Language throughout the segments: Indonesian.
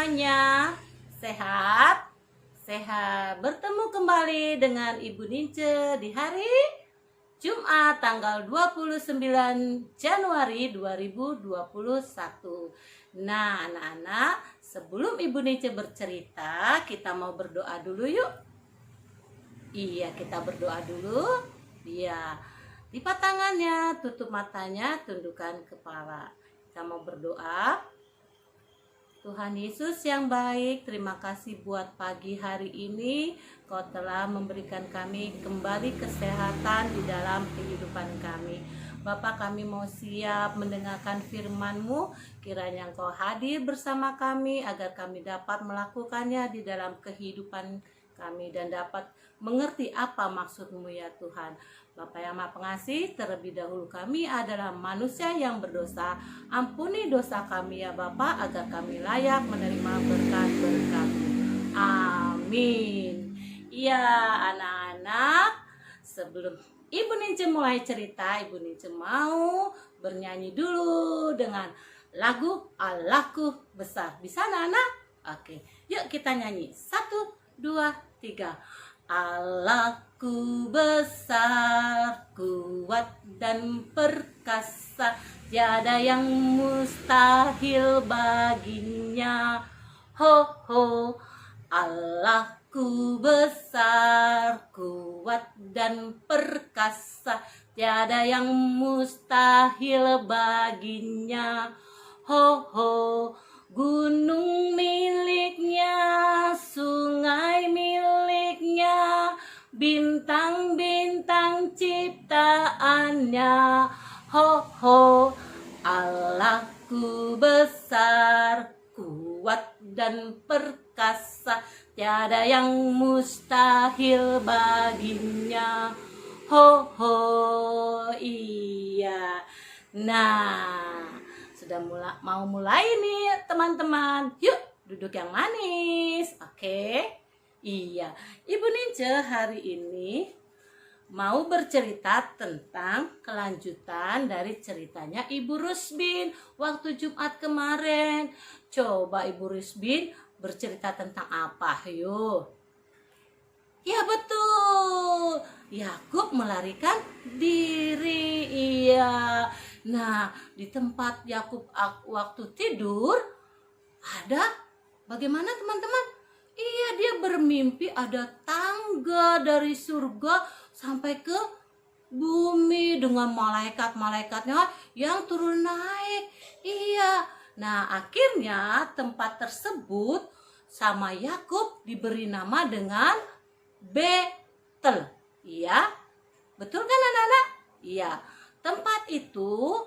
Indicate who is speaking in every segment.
Speaker 1: semuanya. Sehat? Sehat. Bertemu kembali dengan Ibu Nince di hari Jumat tanggal 29 Januari 2021. Nah, anak-anak, sebelum Ibu Nince bercerita, kita mau berdoa dulu yuk. Iya, kita berdoa dulu. Iya. Lipat tangannya, tutup matanya, tundukkan kepala. Kita mau berdoa. Tuhan Yesus yang baik, terima kasih buat pagi hari ini. Kau telah memberikan kami kembali kesehatan di dalam kehidupan kami. Bapak, kami mau siap mendengarkan firman-Mu. Kiranya Engkau hadir bersama kami agar kami dapat melakukannya di dalam kehidupan kami dan dapat mengerti apa maksud-Mu ya Tuhan. Bapa yang Maha Pengasih, terlebih dahulu kami adalah manusia yang berdosa. Ampuni dosa kami ya Bapa, agar kami layak menerima berkat-berkat-Mu. Amin. Iya anak-anak, sebelum Ibu Nince mulai cerita, Ibu Nince mau bernyanyi dulu dengan lagu Allahku Besar. Bisa anak-anak? Oke, yuk kita nyanyi. 1, 2, 3. Allahku besar, kuat dan perkasa, tiada yang mustahil baginya. Ho ho, Allahku besar, kuat dan perkasa, tiada yang mustahil baginya. Ho ho, gunung miliknya, sungai miliknya, bintang-bintang ciptaannya. Ho ho, Allahku besar, kuat dan perkasa, tiada yang mustahil baginya. Ho ho, iya. Nah, sudah mau mulai nih teman-teman. Yuk duduk yang manis. Oke. Iya, Ibu Nince hari ini mau bercerita tentang kelanjutan dari ceritanya Ibu Rusbin waktu Jumat kemarin. Coba Ibu Rusbin bercerita tentang apa? Yuk. Ya betul, Yakub melarikan diri. Iya. Nah, di tempat Yakub waktu tidur ada bagaimana teman-teman? Iya, dia bermimpi ada tangga dari surga sampai ke bumi dengan malaikat-malaikatnya yang turun naik. Iya. Nah, akhirnya tempat tersebut sama Yakub diberi nama dengan Betel. Iya. Betul kan anak-anak? Iya. Tempat itu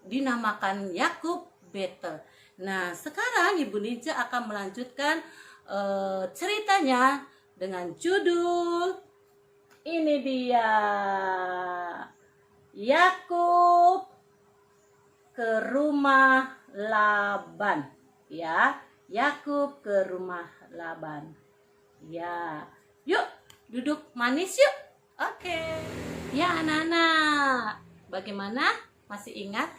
Speaker 1: dinamakan Yakub Betel. Nah, sekarang Ibu Nince akan melanjutkan ceritanya dengan judul ini dia, Yakub ke rumah Laban. Ya, Yakub ke rumah Laban. Ya, yuk duduk manis yuk. Oke. Ya anak-anak, bagaimana? Masih ingat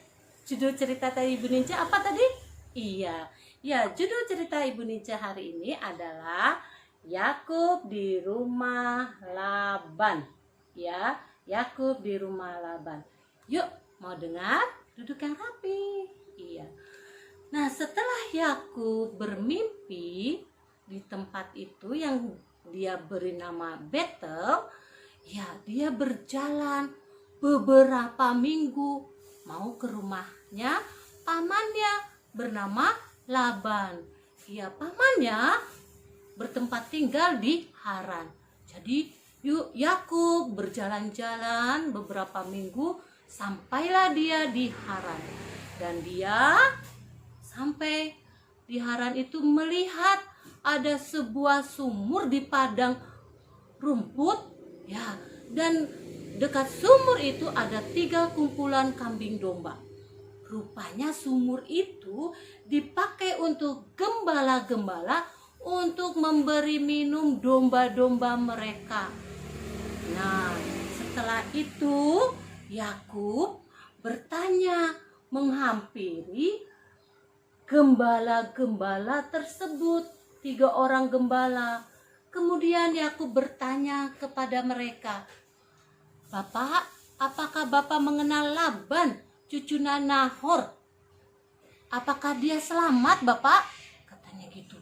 Speaker 1: judul cerita tadi Ibu Nince apa tadi? Iya, ya judul cerita Ibu Nince hari ini adalah Yakub di rumah Laban. Ya, Yakub di rumah Laban. Yuk, mau dengar? Duduk yang rapi. Iya. Nah, setelah Yakub bermimpi di tempat itu yang dia beri nama Betel, ya dia berjalan beberapa minggu mau ke rumahnya pamannya bernama Laban. Ya, pamannya bertempat tinggal di Haran. Jadi Yakub berjalan-jalan beberapa minggu sampailah dia di Haran. Dan dia sampai di Haran itu melihat ada sebuah sumur di padang rumput. Ya, dan dekat sumur itu ada 3 kumpulan kambing domba. Rupanya sumur itu dipakai untuk gembala-gembala untuk memberi minum domba-domba mereka. Nah, setelah itu Yakub bertanya menghampiri gembala-gembala tersebut, 3 orang gembala. Kemudian Yakub bertanya kepada mereka, "Bapak, apakah Bapak mengenal Laban, cucu Nahor? Apakah dia selamat, Bapak?" Katanya gitu.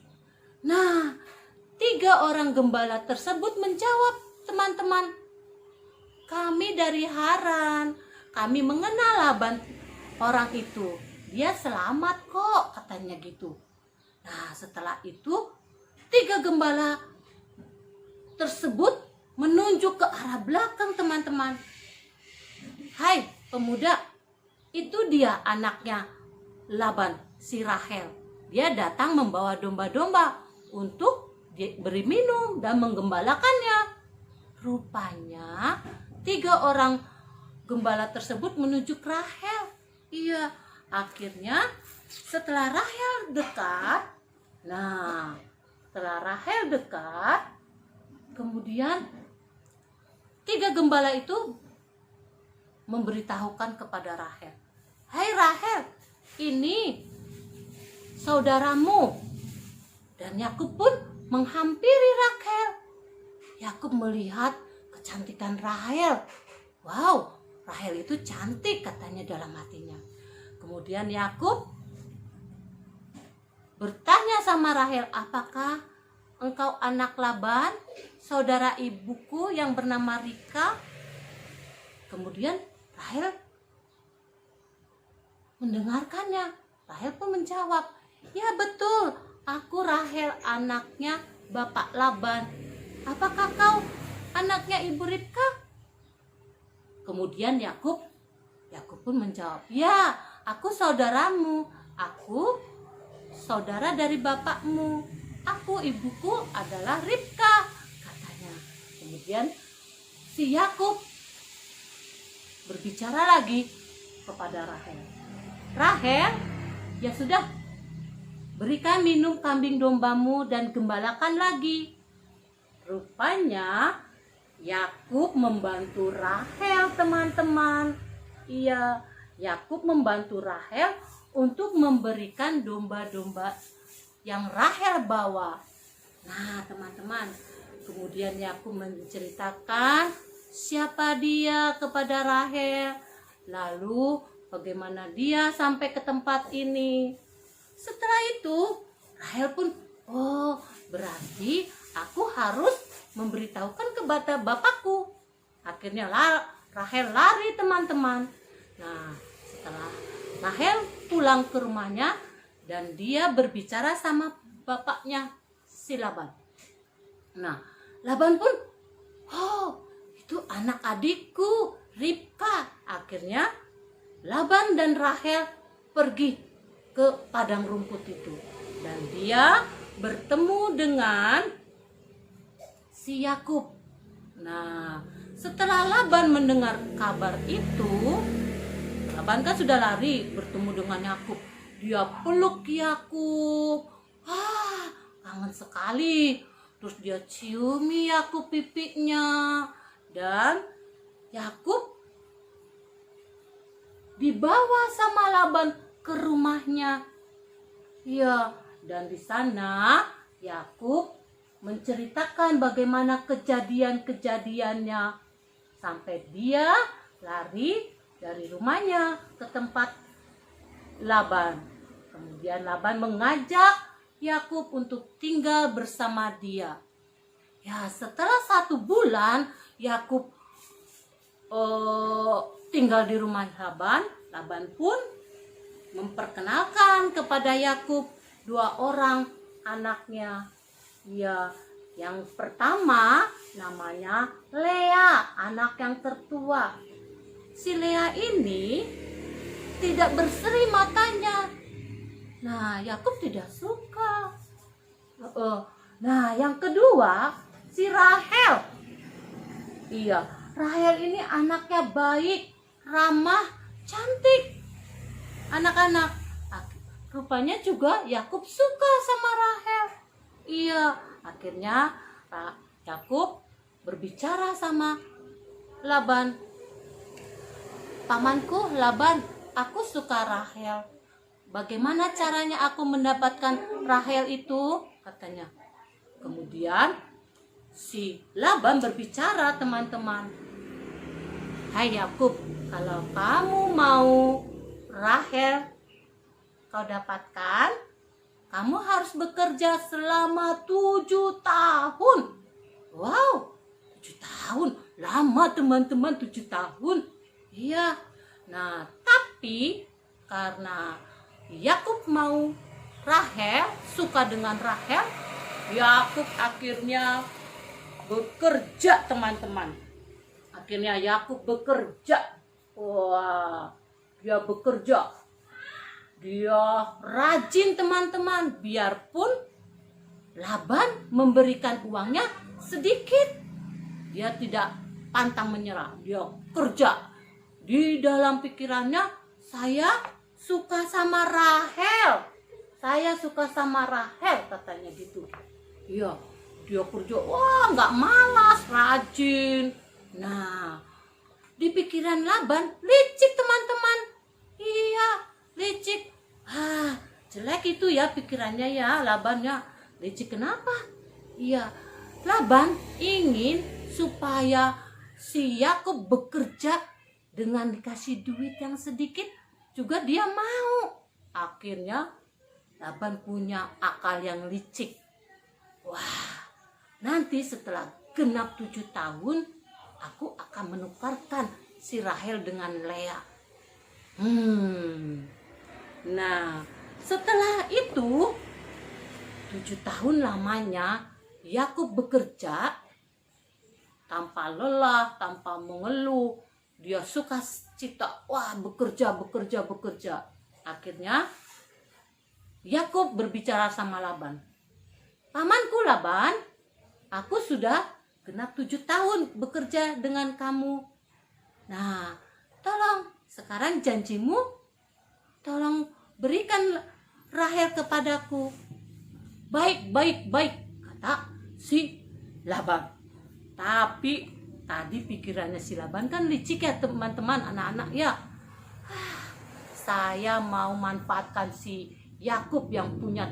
Speaker 1: Nah, 3 orang gembala tersebut menjawab, "Teman-teman, kami dari Haran. Kami mengenal Laban orang itu. Dia selamat kok," katanya gitu. Nah, setelah itu 3 gembala tersebut menunjuk ke arah belakang, teman-teman. "Hai pemuda, itu dia anaknya Laban, si Rahel. Dia datang membawa domba-domba untuk diberi minum dan menggembalakannya." Rupanya 3 orang gembala tersebut menuju Rahel. Iya, akhirnya setelah Rahel dekat, kemudian 3 gembala itu memberitahukan kepada Rahel, "Hai Rahel, ini saudaramu." Dan Yakub pun menghampiri Rahel. Yakub melihat kecantikan Rahel. "Wow, Rahel itu cantik," katanya dalam hatinya. Kemudian Yakub bertanya sama Rahel, "Apakah engkau anak Laban, saudara ibuku yang bernama Ribka?" Kemudian Rahel mendengarkannya. Rahel pun menjawab, "Ya betul, aku Rahel, anaknya Bapak Laban. Apakah kau anaknya ibu Ribka?" Kemudian Yakub pun menjawab, "Ya, aku saudaramu. Aku saudara dari bapakmu. Aku, ibuku adalah Ribka," katanya. Kemudian si Yakub berbicara lagi kepada Rahel. "Rahel, ya sudah, berikan minum kambing dombamu dan gembalakan lagi." Rupanya Yakub membantu Rahel, teman-teman. Iya, Yakub membantu Rahel untuk memberikan domba-domba yang Rahel bawa. Nah, teman-teman, kemudian Yakub menceritakan siapa dia kepada Rahel, lalu bagaimana dia sampai ke tempat ini. Setelah itu Rahel pun, "Oh, berarti aku harus memberitahukan kepada bapakku." Akhirnya Rahel lari, teman-teman. Nah, setelah Rahel pulang ke rumahnya dan dia berbicara sama bapaknya si Laban. Nah, Laban pun, "Oh, itu anak adikku, Ribka." Akhirnya Laban dan Rahel pergi ke padang rumput itu dan dia bertemu dengan si Yakub. Nah, setelah Laban mendengar kabar itu, Laban kan sudah lari bertemu dengan Yakub. Dia peluk Yakub. Kangen sekali. Terus dia ciumi Yakub pipinya. Dan Yakub dibawa sama Laban ke rumahnya. Ya, dan di sana Yakub menceritakan bagaimana kejadian-kejadiannya sampai dia lari dari rumahnya ke tempat Laban. Kemudian Laban mengajak Yakub untuk tinggal bersama dia. Ya, setelah 1 bulan Yakub tinggal di rumah Laban. Laban pun memperkenalkan kepada Yakub 2 orang anaknya. Ya, yang pertama namanya Lea, anak yang tertua. Si Lea ini tidak berseri matanya. Nah, Yakub tidak suka. Nah, yang kedua si Rahel. Iya, Rahel ini anaknya baik, ramah, cantik. Anak-anak, rupanya juga Yakub suka sama Rahel. Iya, akhirnya Yakub berbicara sama Laban. "Pamanku Laban, aku suka Rahel bagaimana caranya aku mendapatkan Rahel itu? Katanya. Kemudian si Laban berbicara, teman-teman. Hai Yakub, kalau kamu mau Rahel kau dapatkan, kamu harus bekerja selama 7 tahun. Wow, 7 tahun. Lama teman-teman, 7 tahun. Iya. Nah, tapi karena Yakub mau Rahel, suka dengan Rahel, Yakub akhirnya bekerja, teman-teman. Akhirnya Yakub bekerja. Wah, dia bekerja. Dia rajin, teman-teman. Biarpun Laban memberikan uangnya sedikit, dia tidak pantang menyerah. Dia kerja. Di dalam pikirannya, saya suka sama Rahel. Saya suka sama Rahel, katanya gitu. Iya, dia kerja. Wah, nggak malas, rajin. Nah, di pikiran Laban, licik, teman-teman. Iya, licik. Jelek itu ya pikirannya ya, Labannya. Licik kenapa? Iya, Laban ingin supaya si Yakub bekerja dengan dikasih duit yang sedikit, juga dia mau. Akhirnya Laban punya akal yang licik. Wah, nanti setelah genap 7 tahun, aku akan menukarkan si Rahel dengan Lea. Nah, setelah itu 7 tahun lamanya Yakub bekerja tanpa lelah, tanpa mengeluh. Dia suka cita, wah bekerja. Akhirnya Yakub berbicara sama Laban. Pamanku Laban, aku sudah genap 7 tahun bekerja dengan kamu. Nah, tolong sekarang janjimu, tolong berikan Rahel kepadaku. Baik, kata si Laban. Tapi tadi pikirannya si Laban kan licik ya, teman-teman, anak-anak ya. Saya mau manfaatkan si Yakub yang punya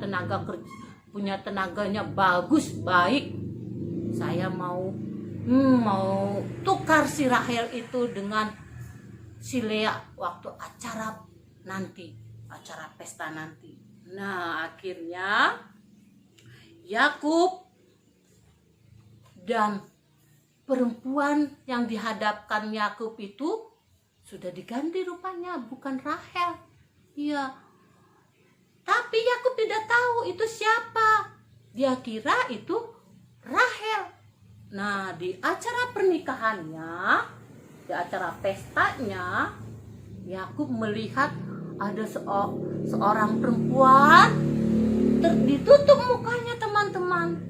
Speaker 1: tenaganya bagus, baik. Saya mau tukar si Rahel itu dengan si Lea waktu acara pesta nanti. Nah, akhirnya Yakub dan perempuan yang dihadapkan Yakub itu sudah diganti rupanya, bukan Rahel. Iya. Tapi Yakub tidak tahu itu siapa. Dia kira itu Rahel. Nah, di acara pernikahannya, di acara pestanya, Yakub melihat ada seorang perempuan ditutup mukanya, teman-teman.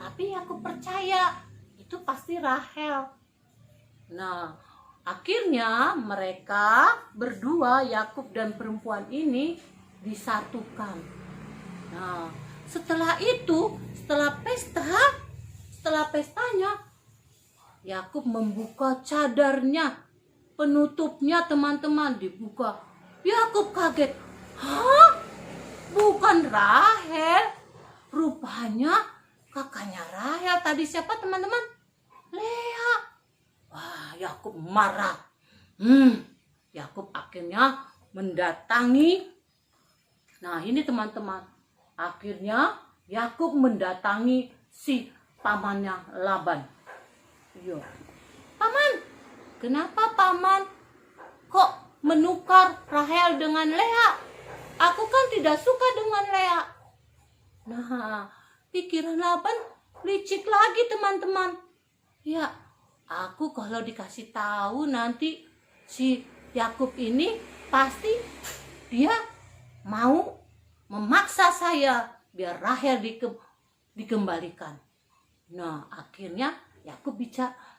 Speaker 1: Tapi Yakub percaya itu pasti Rahel. Nah, akhirnya mereka berdua, Yakub dan perempuan ini, disatukan. Nah, setelah itu, setelah pestanya, Yakub membuka cadarnya, penutupnya, teman-teman, dibuka. Yakub kaget. Hah? Bukan Rahel. Rupanya kakaknya Rahel tadi siapa, teman-teman? Lea. Wah, Yakub marah. Yakub akhirnya mendatangi. Nah, ini teman-teman. Akhirnya Yakub mendatangi si pamannya Laban. Iya. Paman, kenapa paman kok menukar Rahel dengan Lea? Aku kan tidak suka dengan Lea. Nah, pikiran Laban licik lagi, teman-teman. Ya, aku kalau dikasih tahu nanti si Yakub ini pasti dia mau memaksa saya biar Rahel dikembalikan. Nah, akhirnya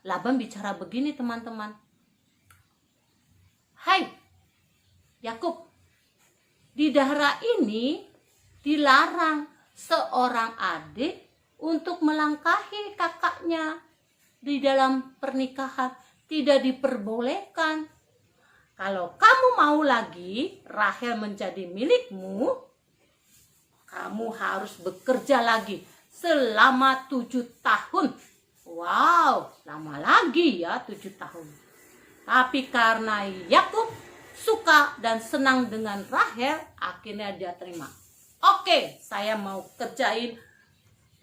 Speaker 1: Laban bicara begini, teman-teman. Hai Yakub, di daerah ini dilarang seorang adik untuk melangkahi kakaknya di dalam pernikahan, tidak diperbolehkan. Kalau kamu mau lagi Rahel menjadi milikmu, kamu harus bekerja lagi selama 7 tahun. Wow, lama lagi ya 7 tahun. Tapi karena Yakub suka dan senang dengan Rahel, akhirnya dia terima. Oke, saya mau kerjain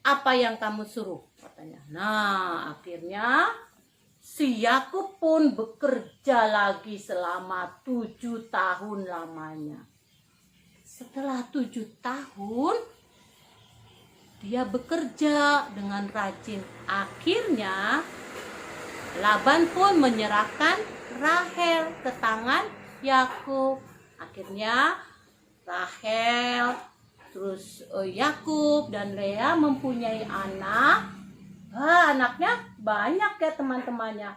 Speaker 1: apa yang kamu suruh, katanya. Nah, akhirnya si Yakub pun bekerja lagi selama 7 tahun lamanya. Setelah 7 tahun, dia bekerja dengan rajin. Akhirnya, Laban pun menyerahkan Rahel ke tangan Yakub. Akhirnya, Rahel, terus Yakub dan Lea mempunyai anak. Anaknya banyak ya teman-temannya.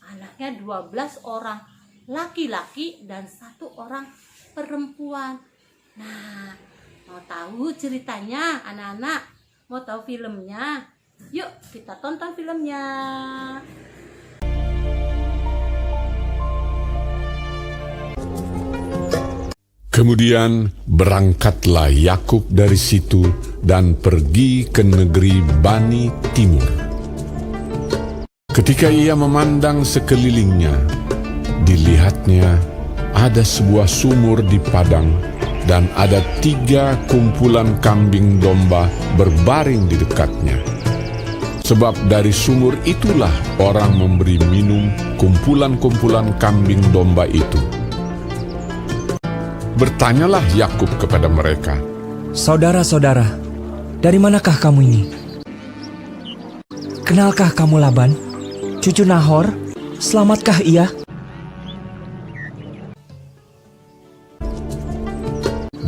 Speaker 1: Anaknya 12 orang laki-laki dan 1 orang perempuan. Nah, mau tahu ceritanya anak-anak? Mau tahu filmnya? Yuk kita tonton filmnya.
Speaker 2: Kemudian berangkatlah Yakub dari situ dan pergi ke negeri Bani Timur. Ketika ia memandang sekelilingnya, dilihatnya ada sebuah sumur di padang dan ada 3 kumpulan kambing domba berbaring di dekatnya. Sebab dari sumur itulah orang memberi minum kumpulan-kumpulan kambing domba itu. Bertanyalah Yakub kepada mereka,
Speaker 3: "Saudara-saudara, dari manakah kamu ini? Kenalkah kamu Laban, cucu Nahor? Selamatkah ia?"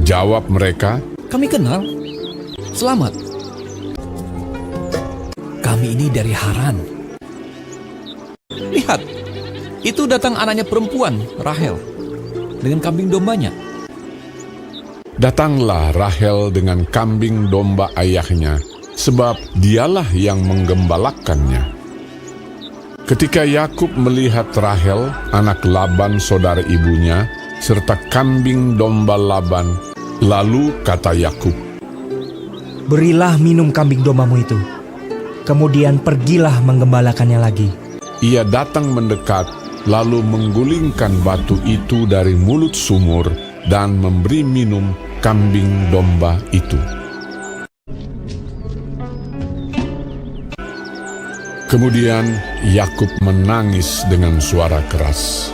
Speaker 2: Jawab mereka,
Speaker 4: "Kami kenal. Selamat. Kami ini dari Haran. Lihat, itu datang anaknya perempuan, Rahel, dengan kambing dombanya."
Speaker 2: Datanglah Rahel dengan kambing domba ayahnya, sebab dialah yang menggembalakannya. Ketika Yakub melihat Rahel, anak Laban saudara ibunya, serta kambing domba Laban, lalu kata Yakub,
Speaker 3: "Berilah minum kambing dombamu itu, kemudian pergilah menggembalakannya lagi."
Speaker 2: Ia datang mendekat, lalu menggulingkan batu itu dari mulut sumur dan memberi minum kambing domba itu. Kemudian Yakub menangis dengan suara keras.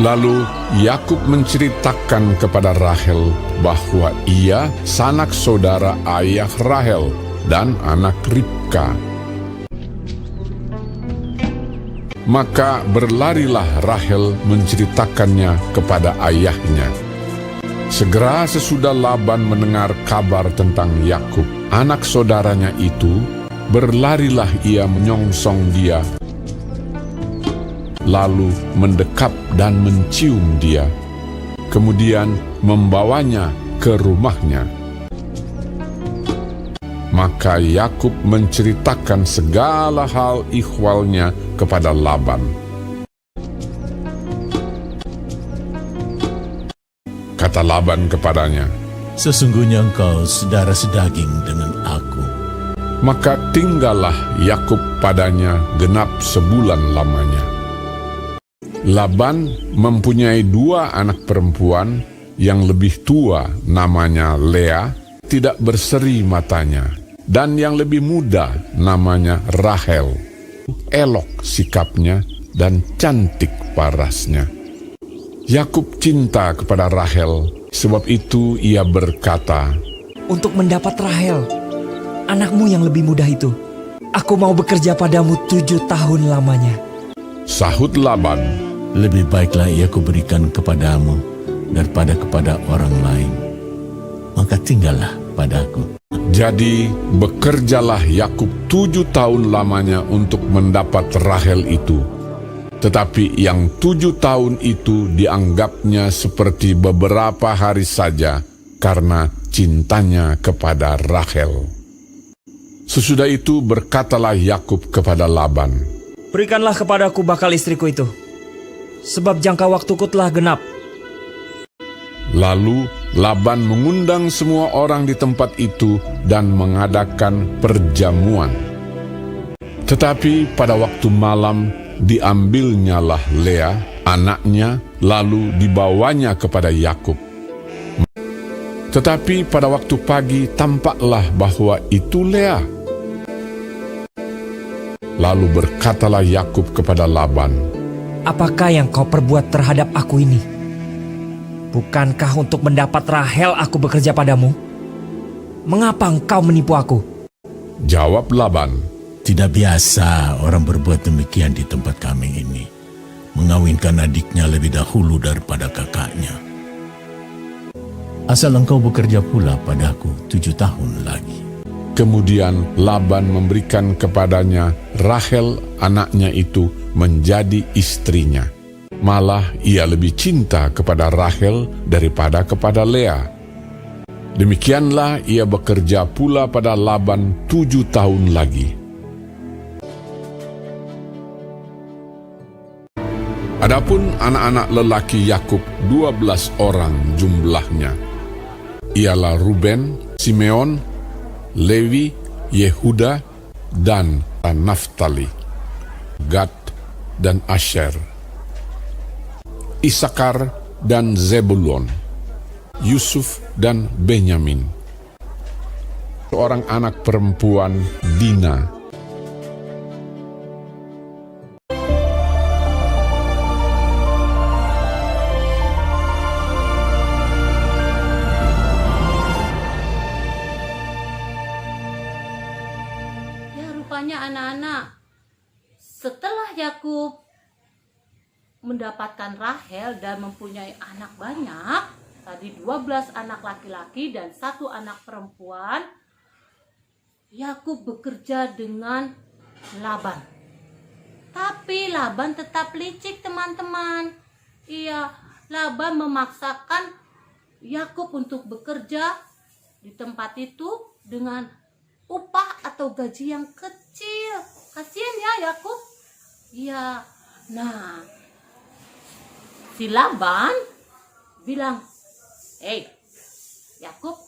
Speaker 2: Lalu Yakub menceritakan kepada Rahel bahwa ia sanak saudara ayah Rahel dan anak Ribka. Maka berlarilah Rahel menceritakannya kepada ayahnya. Segera sesudah Laban mendengar kabar tentang Yakub, anak saudaranya itu, berlarilah ia menyongsong dia, lalu mendekap dan mencium dia, kemudian membawanya ke rumahnya. Maka Yakub menceritakan segala hal ihwalnya kepada Laban. Kata Laban kepadanya,
Speaker 5: "Sesungguhnya engkau saudara sedaging dengan aku."
Speaker 2: Maka tinggallah Yakub padanya genap sebulan lamanya. Laban mempunyai 2 anak perempuan, yang lebih tua namanya Lea, tidak berseri matanya, dan yang lebih muda namanya Rahel, elok sikapnya dan cantik parasnya. Yakub cinta kepada Rahel, sebab itu ia berkata,
Speaker 3: "Untuk mendapat Rahel, anakmu yang lebih muda itu, aku mau bekerja padamu 7 tahun lamanya."
Speaker 2: Sahut Laban,
Speaker 5: Lebih baiklah ia kuberikan kepadamu daripada kepada orang lain. Maka tinggallah padaku.
Speaker 2: jadi bekerjalah Yakub 7 tahun lamanya untuk mendapat Rahel itu. Tetapi yang 7 tahun itu dianggapnya seperti beberapa hari saja karena cintanya kepada Rahel. Sesudah itu berkatalah Yakub kepada Laban,
Speaker 3: "Berikanlah kepadaku bakal istriku itu." sebab jangka waktuku telah genap.
Speaker 2: Lalu Laban mengundang semua orang di tempat itu dan mengadakan perjamuan. Tetapi pada waktu malam diambilnyalah Lea, anaknya, lalu dibawanya kepada Yakub. Tetapi pada waktu pagi tampaklah bahwa itu Lea. Lalu berkatalah Yakub kepada Laban,
Speaker 3: Apakah yang kau perbuat terhadap aku ini? Bukankah untuk mendapat Rahel aku bekerja padamu? Mengapa engkau menipu aku?
Speaker 2: jawab Laban,
Speaker 5: Tidak biasa orang berbuat demikian di tempat kami ini, mengawinkan adiknya lebih dahulu daripada kakaknya. Asal engkau bekerja pula padaku 7 tahun lagi.
Speaker 2: Kemudian Laban memberikan kepadanya Rahel anaknya itu menjadi istrinya. Malah ia lebih cinta kepada Rahel daripada kepada Lea. Demikianlah ia bekerja pula pada Laban 7 tahun lagi. Adapun anak-anak lelaki Yakub 12 orang jumlahnya. Ialah Ruben, Simeon, Lewi, Yehuda, dan Naftali, Gad dan Asher, Isakar dan Zebulon, Yusuf dan Benyamin. Seorang anak perempuan Dina.
Speaker 1: Ya, rupanya anak-anak, setelah Yakub mendapatkan Rahel dan mempunyai anak banyak, tadi 12 anak laki-laki dan 1 anak perempuan, Yakub bekerja dengan Laban. Tapi Laban tetap licik, teman-teman. Iya, Laban memaksakan Yakub untuk bekerja di tempat itu dengan upah atau gaji yang kecil. Kasihan ya Yakub. Iya. Nah, si Laban bilang, Yakub,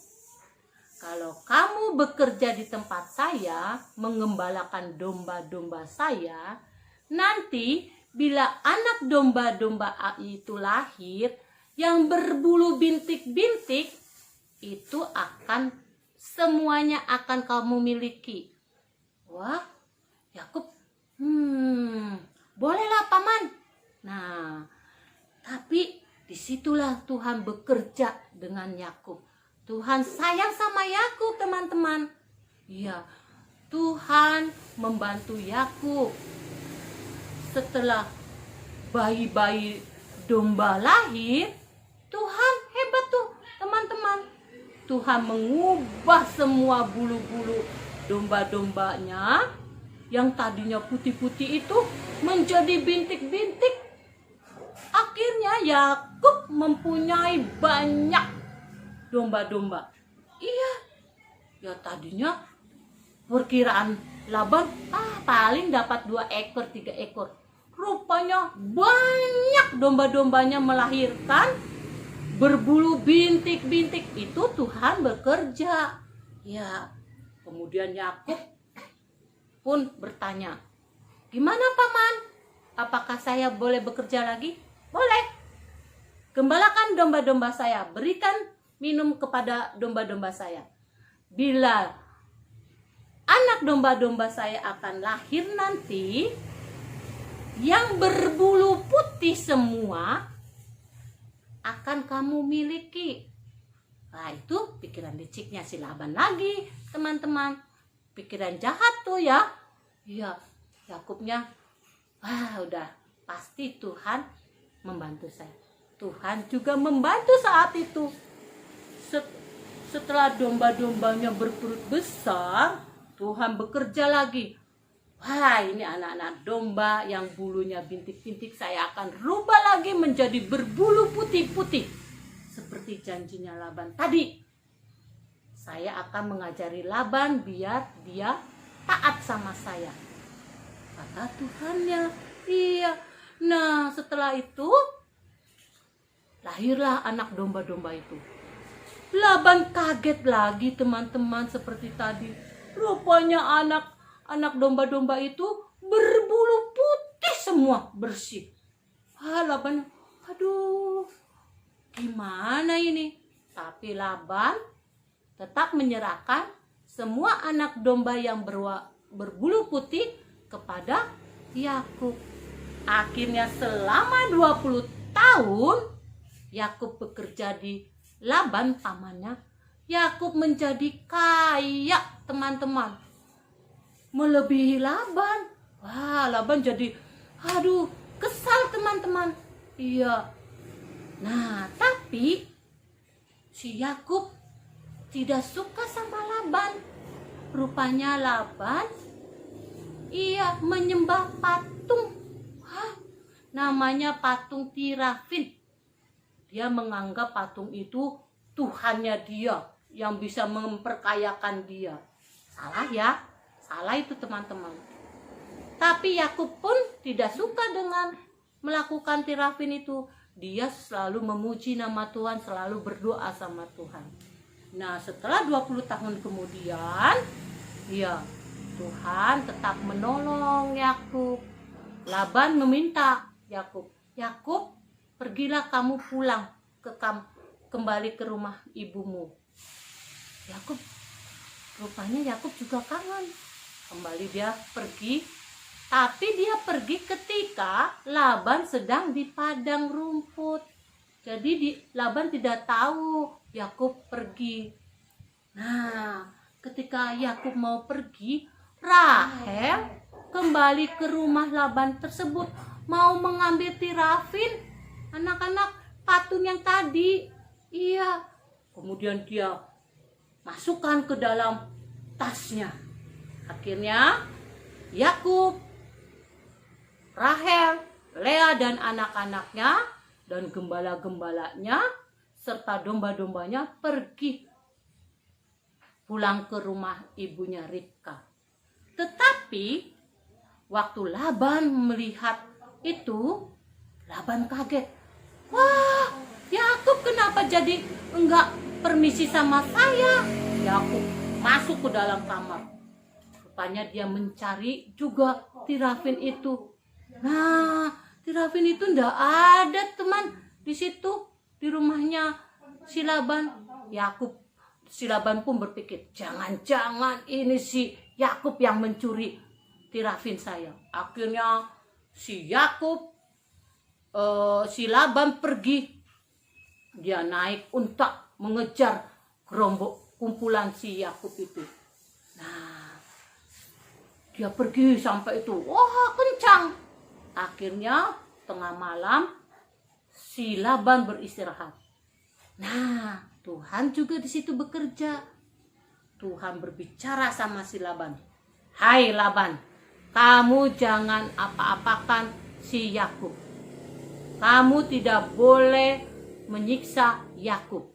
Speaker 1: kalau kamu bekerja di tempat saya, mengembalakan domba-domba saya, nanti bila anak domba-domba itu lahir, yang berbulu bintik-bintik, itu akan semuanya akan kamu miliki. Wah, Yakub, bolehlah paman. Nah, tapi disitulah Tuhan bekerja dengan Yakub. Tuhan sayang sama Yakub, teman-teman. Iya, Tuhan membantu Yakub. Setelah bayi-bayi domba lahir, Tuhan hebat tuh, teman-teman. Tuhan mengubah semua bulu-bulu domba-dombanya yang tadinya putih-putih itu menjadi bintik-bintik. Akhirnya Yakub mempunyai banyak domba-domba. Iya, ya tadinya perkiraan Laban paling dapat 2 ekor, 3 ekor. Rupanya banyak domba-dombanya melahirkan berbulu bintik-bintik. Itu Tuhan bekerja. Ya, kemudian Yakub pun bertanya, gimana paman? Apakah saya boleh bekerja lagi? Boleh. Gembalakan domba-domba saya, berikan minum kepada domba-domba saya. Bila anak domba-domba saya akan lahir nanti, yang berbulu putih semua akan kamu miliki. Nah, itu pikiran liciknya si Laban lagi, teman-teman. Pikiran jahat tuh ya. Iya, Yakubnya, udah pasti Tuhan membantu saya. Tuhan juga membantu saat itu. Setelah domba-dombanya berperut besar, Tuhan bekerja lagi. Wah, ini anak-anak domba yang bulunya bintik-bintik saya akan rubah lagi menjadi berbulu putih-putih. Seperti janjinya Laban tadi. Saya akan mengajari Laban biar dia taat sama saya. Kata Tuhannya, iya. Nah, setelah itu lahirlah anak domba-domba itu. Laban kaget lagi teman-teman seperti tadi. Rupanya anak domba-domba itu berbulu putih semua, bersih. Laban, aduh, gimana ini? Tapi Laban tetap menyerahkan semua anak domba yang berbulu putih kepada Yakub. Akhirnya selama 20 tahun Yakub bekerja di Laban pamannya. Yakub menjadi kaya, teman-teman. Melebihi Laban. Wah, Laban jadi kesal, teman-teman. Iya. Nah, tapi si Yakub tidak suka sama Laban. Rupanya Laban menyembah patung. Namanya patung Tirafin. Dia menganggap patung itu Tuhannya dia, yang bisa memperkayakan dia. Salah ya? Salah itu teman-teman. Tapi Yakub pun tidak suka dengan melakukan Tirafin itu. Dia selalu memuji nama Tuhan, selalu berdoa sama Tuhan. Nah, setelah 20 tahun kemudian, Tuhan tetap menolong Yakub. Laban meminta Yakub, pergilah kamu pulang kembali ke rumah ibumu. Rupanya Yakub juga kangen. Kembali dia pergi, tapi dia pergi ketika Laban sedang di padang rumput. Jadi Laban tidak tahu Yakub pergi. Nah, ketika Yakub mau pergi, Rahel kembali ke rumah Laban tersebut, mau mengambil Tirafin, anak-anak patung yang tadi. Kemudian dia masukkan ke dalam tasnya. Akhirnya Yakub, Rahel, Lea dan anak-anaknya dan gembala-gembalanya serta domba-dombanya pergi pulang ke rumah ibunya Ribka. Tetapi waktu Laban melihat itu, Laban kaget. Wah, Yakub kenapa jadi enggak permisi sama saya? Yakub masuk ke dalam kamar. Rupanya dia mencari juga Tirafin itu. Nah, Tirafin itu enggak ada, teman, di situ, di rumahnya si Laban. Si Laban pun berpikir, jangan-jangan ini si Yakub yang mencuri Tirafin saya. Akhirnya si Laban pergi. Dia naik unta mengejar kerombak kumpulan si Yakub itu. Nah, dia pergi sampai itu, wah kencang. Akhirnya tengah malam si Laban beristirahat. Nah, Tuhan juga di situ bekerja. Tuhan berbicara sama si Laban. Hai Laban, kamu jangan apa-apakan si Yakub. Kamu tidak boleh menyiksa Yakub.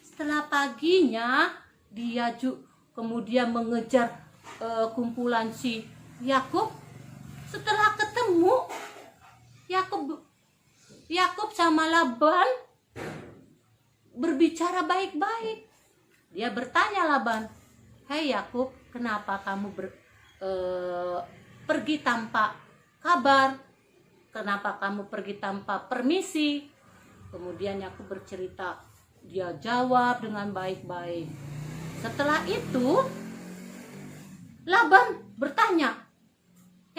Speaker 1: Setelah paginya dia kemudian mengejar kumpulan si Yakub. Setelah ketemu Yakub sama Laban berbicara baik-baik. Dia bertanya Laban, "Hai Yakub, kenapa kamu pergi tanpa kabar? Kenapa kamu pergi tanpa permisi?" Kemudian Yakub bercerita, dia jawab dengan baik-baik. Setelah itu Laban bertanya,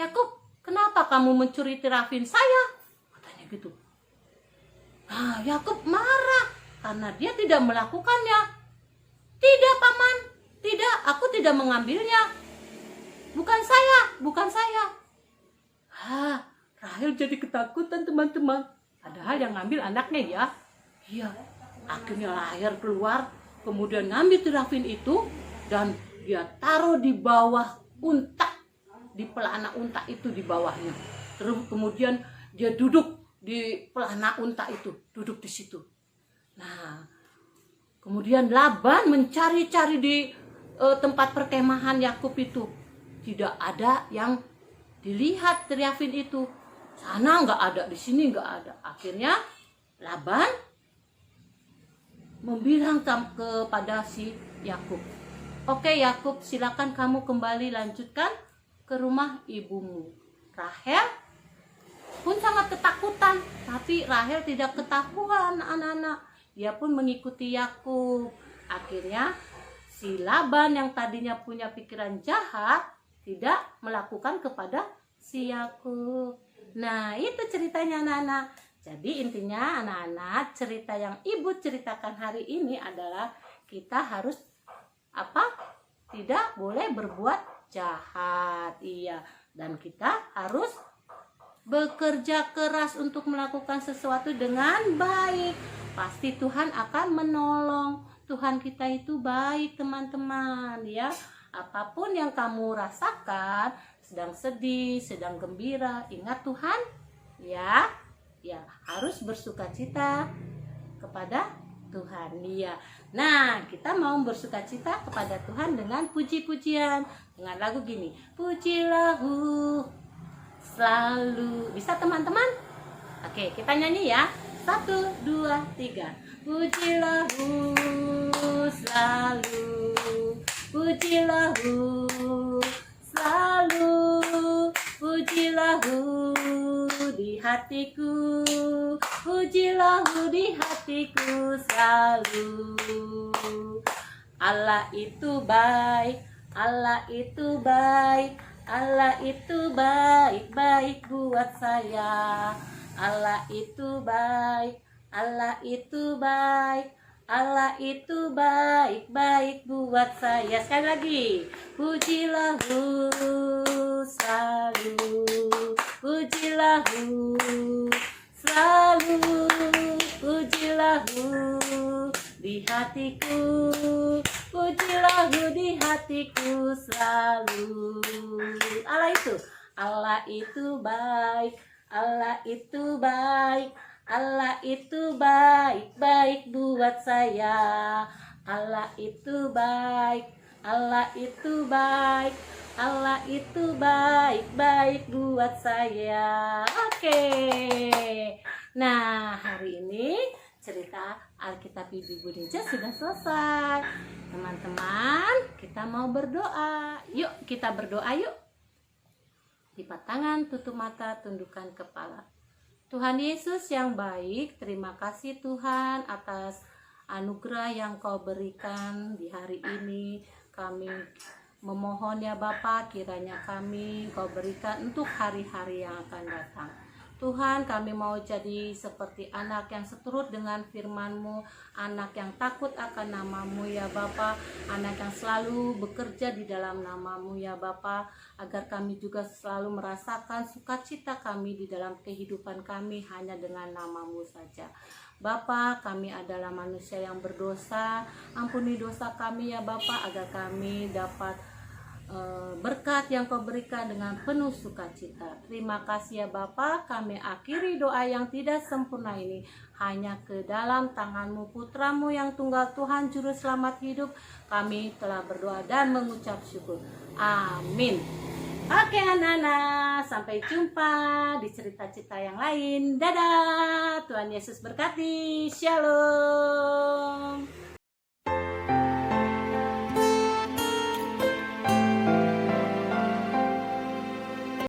Speaker 1: "Yakub, kenapa kamu mencuri Tirafin saya?" Katanya gitu. Nah, Yakub marah karena dia tidak melakukannya. "Tidak, paman, tidak, aku tidak mengambilnya. Bukan saya." Rahel jadi ketakutan, teman-teman. Padahal yang ngambil anaknya ya. Iya. Akhirnya Rahel keluar, kemudian ngambil Tirafin itu dan dia taruh di bawah unta, di pelana unta itu di bawahnya. Terus kemudian dia duduk di pelana unta itu, duduk di situ. Nah, kemudian Laban mencari-cari di tempat perkemahan Yakub itu. Tidak ada yang dilihat Yafin itu, sana nggak ada, di sini nggak ada. Akhirnya Laban membilang kepada si Yakub, oke Yakub, silakan kamu kembali lanjutkan ke rumah ibumu. Rahel pun sangat ketakutan, tapi Rahel tidak ketahuan anak-anak. Dia pun mengikuti Yakub. Akhirnya si Laban yang tadinya punya pikiran jahat tidak melakukan kepada si Yakub. Nah, itu ceritanya anak-anak. Jadi intinya anak-anak, cerita yang ibu ceritakan hari ini adalah kita harus tidak boleh berbuat jahat. Iya, dan kita harus bekerja keras untuk melakukan sesuatu dengan baik. Pasti Tuhan akan menolong. Tuhan kita itu baik, teman-teman, ya. Apapun yang kamu rasakan, sedang sedih, sedang gembira, ingat Tuhan, ya harus bersukacita kepada Tuhan, ya. Nah, kita mau bersukacita kepada Tuhan dengan puji-pujian, dengan lagu gini, pujilahu selalu. Bisa teman-teman? Oke, kita nyanyi ya. 1, 2, 3. Pujilahu selalu, pujilahu selalu, pujilahu di hatiku, pujilahu di hatiku selalu. Allah itu baik, Allah itu baik, Allah itu baik, baik buat saya. Allah itu baik, Allah itu baik, Allah itu baik, baik buat saya. Sekali lagi, pujilahu selalu, pujilahu selalu, pujilahu di hatiku, pujilahu di hatiku selalu. Allah itu baik, Allah itu baik, Allah itu baik, baik buat saya. Allah itu baik, Allah itu baik, Allah itu baik, baik buat saya. Oke. Nah, hari ini cerita Alkitab Ibu Ninja sudah selesai. Teman-teman, kita mau berdoa. Yuk, kita berdoa yuk. Lipat tangan, tutup mata, tundukkan kepala. Tuhan Yesus yang baik, terima kasih Tuhan atas anugerah yang Kau berikan di hari ini. Kami memohon ya Bapa, kiranya kami Kau berikan untuk hari-hari yang akan datang. Tuhan, kami mau jadi seperti anak yang seturut dengan firman-Mu, anak yang takut akan nama-Mu ya Bapa, anak yang selalu bekerja di dalam nama-Mu ya Bapa, agar kami juga selalu merasakan sukacita kami di dalam kehidupan kami hanya dengan nama-Mu saja. Bapa, kami adalah manusia yang berdosa, ampuni dosa kami ya Bapa, agar kami dapat berkat yang Kau berikan dengan penuh sukacita. Terima kasih ya Bapa, kami akhiri doa yang tidak sempurna ini hanya ke dalam tangan-Mu, Putra-Mu yang tunggal Tuhan Juru Selamat hidup. Kami telah berdoa dan mengucap syukur. Amin. Oke anak-anak, sampai jumpa di cerita-cerita yang lain. Dadah, Tuhan Yesus berkati. Shalom.